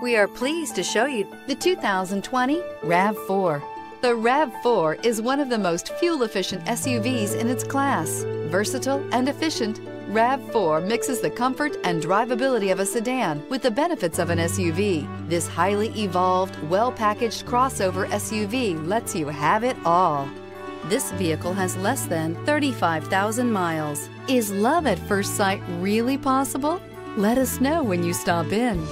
We are pleased to show you the 2020 RAV4. The RAV4 is one of the most fuel-efficient SUVs in its class. Versatile and efficient, RAV4 mixes the comfort and drivability of a sedan with the benefits of an SUV. This highly evolved, well-packaged crossover SUV lets you have it all. This vehicle has less than 35,000 miles. Is love at first sight really possible? Let us know when you stop in.